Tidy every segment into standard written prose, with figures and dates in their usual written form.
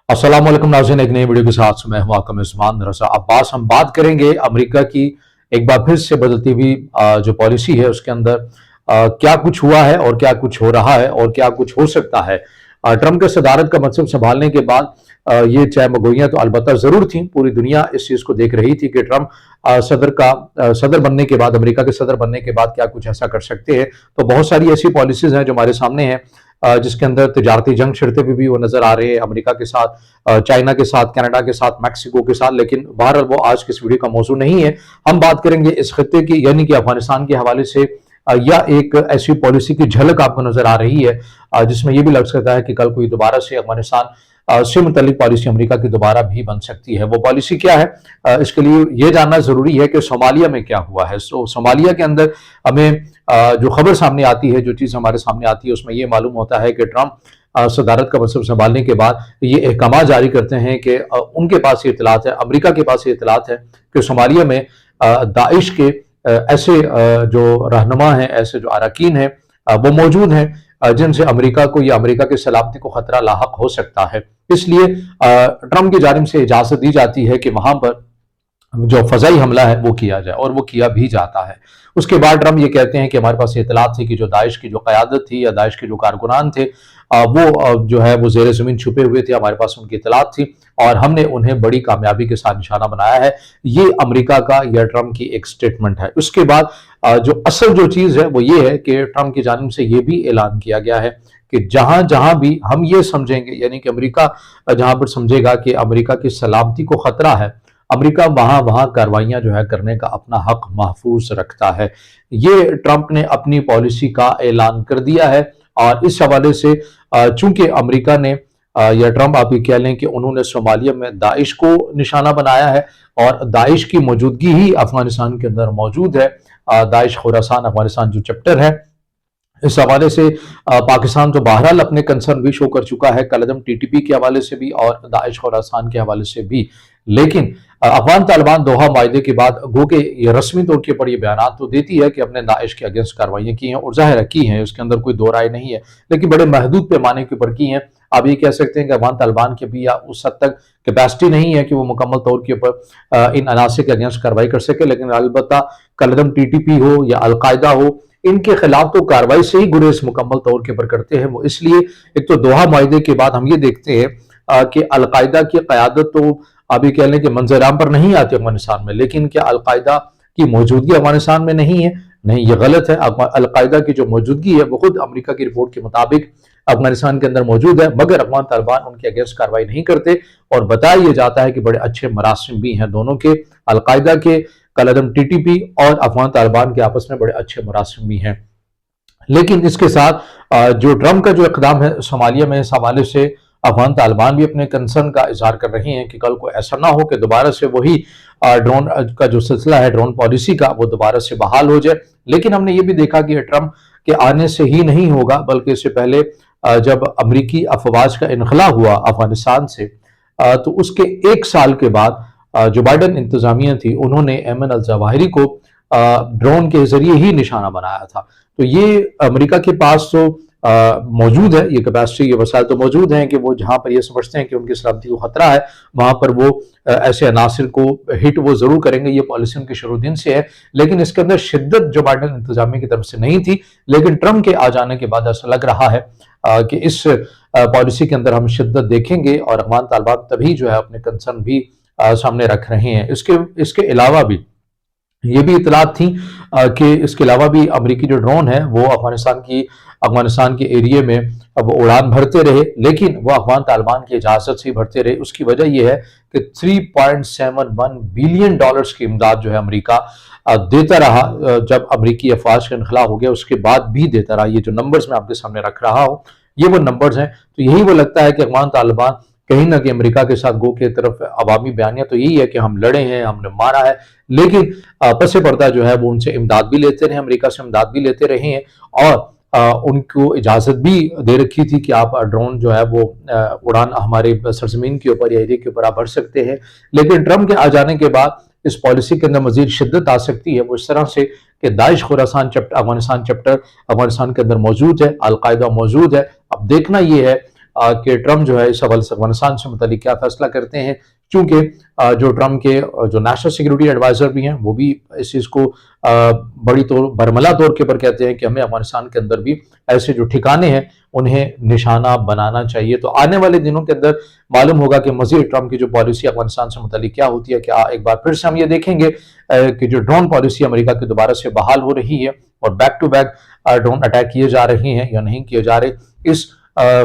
अस्सलाम वालेकुम नाज़रीन, एक नई वीडियो के साथ मैं हूं आपका मेज़बान रज़ा अब्बास। हम बात करेंगे अमेरिका की एक बार फिर से बदलती हुई जो पॉलिसी है उसके अंदर क्या कुछ हुआ है और क्या कुछ हो रहा है और क्या कुछ हो सकता है। ट्रंप के सदारत का मनसब संभालने के बाद ये चहमगोइयां तो अलबत्ता जरूर थी। पूरी दुनिया इस चीज को देख रही थी कि ट्रंप सदर बनने के बाद, अमेरिका के सदर बनने के बाद क्या कुछ ऐसा कर सकते हैं। तो बहुत सारी ऐसी पॉलिसीज हैं जो हमारे सामने हैं, जिसके अंदर तजारती जंग छिड़ते हुए भी वो नजर आ रहे हैं, अमेरिका के साथ, चाइना के साथ, कनाडा के साथ, मैक्सिको के साथ। लेकिन बहरहाल वो आज की इस वीडियो का मौजू नहीं है। हम बात करेंगे इस खत्ते की, यानी कि अफगानिस्तान के हवाले से, या एक ऐसी पॉलिसी की झलक आपको नजर आ रही है जिसमें यह भी लग सकता है कि कल कोई दोबारा से अफगानिस्तान से मुतल्लिक पॉलिसी अमेरिका की दोबारा भी बन सकती है। वो पॉलिसी क्या है, इसके लिए यह जानना जरूरी है कि सोमालिया में क्या हुआ है। सोमालिया के अंदर हमें जो खबर सामने आती है, जो चीज हमारे सामने आती है, उसमें यह मालूम होता है कि ट्रंप सदारत का मनसब संभालने के बाद ये अहकाम जारी करते हैं कि उनके पास ये इतलात है, अमेरिका के पास ये इतलात है कि सोमालिया में दाइश के ऐसे जो रहनुमा हैं, ऐसे जो अरकान हैं, वो मौजूद हैं जिनसे अमेरिका को या अमेरिका की सलामती को खतरा लाहक हो सकता है। इसलिए ट्रंप की जानिब से इजाजत दी जाती है कि वहां पर जो फजाई हमला है वो किया जाए, और वो किया भी जाता है। उसके बाद ट्रंप ये कहते हैं कि हमारे पास इतलात थी कि जो दाइश की जो क़यादत थी या दाइश के जो कारकुनान थे, वो जो है वो जेर ज़मीन छुपे हुए थे, हमारे पास उनकी इतलात थी और हमने उन्हें बड़ी कामयाबी के साथ निशाना बनाया है। ये अमेरिका का या ट्रंप की एक स्टेटमेंट है। उसके बाद जो असल जो चीज़ है वो ये है कि ट्रंप की जानिब से ये भी ऐलान किया गया है कि जहां जहां भी हम ये समझेंगे, यानी कि अमेरिका जहां पर समझेगा कि अमेरिका की सलामती को खतरा है, अमेरिका वहां वहां कार्रवाइयां जो है करने का अपना हक महफूज रखता है। ये ट्रंप ने अपनी पॉलिसी का ऐलान कर दिया है। और इस हवाले से चूंकि अमेरिका ने या ट्रंप आप ये कह लें कि उन्होंने सोमालिया में दाइश को निशाना बनाया है, और दाइश की मौजूदगी ही अफगानिस्तान के अंदर मौजूद है। दाइश खुरासान अफगानिस्तान जो चैप्टर है, इस हवाले से पाकिस्तान तो बहरहाल अपने कंसर्न भी शो कर चुका है, कलदम टीटीपी के हवाले से भी और दाइश खुरासान के हवाले से भी। लेकिन अफगान तालिबान दोहा मायदे के बाद गो के ये रस्मी तौर के ऊपर ये बयान तो देती है कि अपने दाइश के अगेंस्ट कार्रवाइयां की हैं, और जाहिर की हैं, उसके अंदर कोई दो राय नहीं है, लेकिन बड़े महदूद पैमाने के ऊपर की हैं। आप ये कह सकते हैं कि अफगान तालिबान के भी या उस हद तक कैपेसिटी नहीं है कि वो मुकम्मल तौर के ऊपर इन अनासर के अगेंस्ट कार्रवाई कर सके। लेकिन अलबत्ता कलदम टीटीपी हो या अलकायदा हो, इनके खिलाफ तो कार्रवाई से ही गुरेज मुकम्मल तौर के ऊपर करते हैं वो। इसलिए एक तो दोहा मायदे के बाद हम ये देखते हैं कि अलकायदा की क़यादत तो अभी कह लें कि मंजराम पर नहीं आती अफगानिस्तान में, लेकिन क्या अलकायदा की मौजूदगी अफगानिस्तान में नहीं है? नहीं, ये गलत है। अलकायदा की जो मौजूदगी है वो खुद अमेरिका की रिपोर्ट के मुताबिक अफगानिस्तान के अंदर मौजूद है, मगर अफगान तालिबान उनके अगेंस्ट कार्रवाई नहीं करते। और बताया यह जाता है कि बड़े अच्छे मरासिम भी हैं दोनों के, अलकायदा के, कलदम टीटीपी और अफगान तालिबान के आपस में बड़े अच्छे मरासिम भी हैं। लेकिन इसके साथ जो ट्रंप का जो इकदाम है सोमालिया में, इस हवाले से अफगान तालिबान भी अपने कंसर्न का इजहार कर रहे हैं कि कल को ऐसा ना हो कि दोबारा से वही ड्रोन का जो सिलसिला है, ड्रोन पॉलिसी का, वो दोबारा से बहाल हो जाए। लेकिन हमने ये भी देखा कि ट्रंप के आने से ही नहीं होगा, बल्कि इससे पहले जब अमरीकी अफवाज का इनखला हुआ अफगानिस्तान से, तो उसके एक साल के बाद जो बाइडन इंतजामिया थी, उन्होंने एमन अल जवाहिरी को ड्रोन के जरिए ही निशाना बनाया था। तो ये अमेरिका के पास तो मौजूद है, ये कैपेसिटी, ये वसाइल तो मौजूद हैं कि वो जहां पर ये समझते हैं कि उनकी सलामती को खतरा है, वहां पर वो ऐसे अनासिर को हिट वो जरूर करेंगे। ये पॉलिसी उनकी शुरू दिन से है, लेकिन इसके अंदर शिद्दत जो बाइडन इंतजामिया की तरफ से नहीं थी। लेकिन ट्रंप के आ जाने के बाद ऐसा लग रहा है कि इस पॉलिसी के अंदर हम शिद्दत देखेंगे, और अफगान तालिबान तभी जो है अपने कंसर्न भी सामने रख रहे हैं। इसके अलावा भी ये भी इतलात थी कि इसके अलावा भी अमेरिकी जो ड्रोन है वो अफगानिस्तान के एरिया में वो उड़ान भरते रहे, लेकिन वो अफगान तालिबान की इजाजत से भरते रहे। उसकी वजह यह है कि $3.71 बिलियन की इमदाद जो है अमेरिका देता रहा। जब अमेरिकी अफवाज का इनखला हो गया उसके बाद भी देता रहा। ये जो नंबर्स मैं आपके सामने रख रहा हूँ, ये वो नंबर्स हैं। तो यही वो लगता है कि अफगान तालिबान कहीं ना कहीं अमेरिका के साथ गो के तरफ अवामी बयानिया तो यही है कि हम लड़े हैं, हमने मारा है, लेकिन पसे पर्दा जो है वो उनसे इमदाद भी लेते रहे, अमेरिका से इमदाद भी लेते रहे हैं, और उनको इजाजत भी दे रखी थी कि आप ड्रोन जो है वो उड़ान हमारे सरजमीन के ऊपर या एरिया के ऊपर आप भर सकते हैं। लेकिन ट्रंप के आ जाने के बाद इस पॉलिसी के अंदर मजीद शिद्दत आ सकती है, वो इस तरह से कि Daesh Khorasan chapter, Afghanistan chapter Afghanistan के अंदर मौजूद है, अलकायदा मौजूद है। अब देखना यह है کہ ٹرمپ جو ہے اس افغانستان سے متعلق کیا فیصلہ کرتے ہیں، چونکہ جو ٹرمپ کے جو نیشنل سیکیورٹی ایڈوائزر بھی ہیں وہ بھی اس چیز کو بڑی برملا طور کے اوپر کہتے ہیں کہ ہمیں افغانستان کے اندر بھی ایسے جو ٹھکانے ہیں انہیں نشانہ بنانا چاہیے۔ تو آنے والے دنوں کے اندر معلوم ہوگا کہ مزید ٹرمپ کی جو پالیسی افغانستان سے متعلق کیا ہوتی ہے۔ کیا ایک بار پھر سے ہم یہ دیکھیں گے کہ جو ڈرون پالیسی امریکہ کی دوبارہ سے بحال ہو رہی ہے اور back to back drone attack کیے جا رہے ہیں یا نہیں کیے جا رہے، اس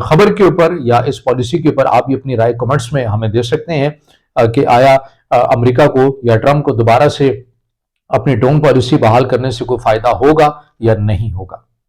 خبر کے اوپر یا اس پالیسی کے اوپر آپ بھی اپنی رائے کمنٹس میں ہمیں دے سکتے ہیں کہ آیا امریکہ کو یا ٹرمپ کو دوبارہ سے اپنی ڈرون پالیسی بحال کرنے سے کوئی فائدہ ہوگا یا نہیں ہوگا۔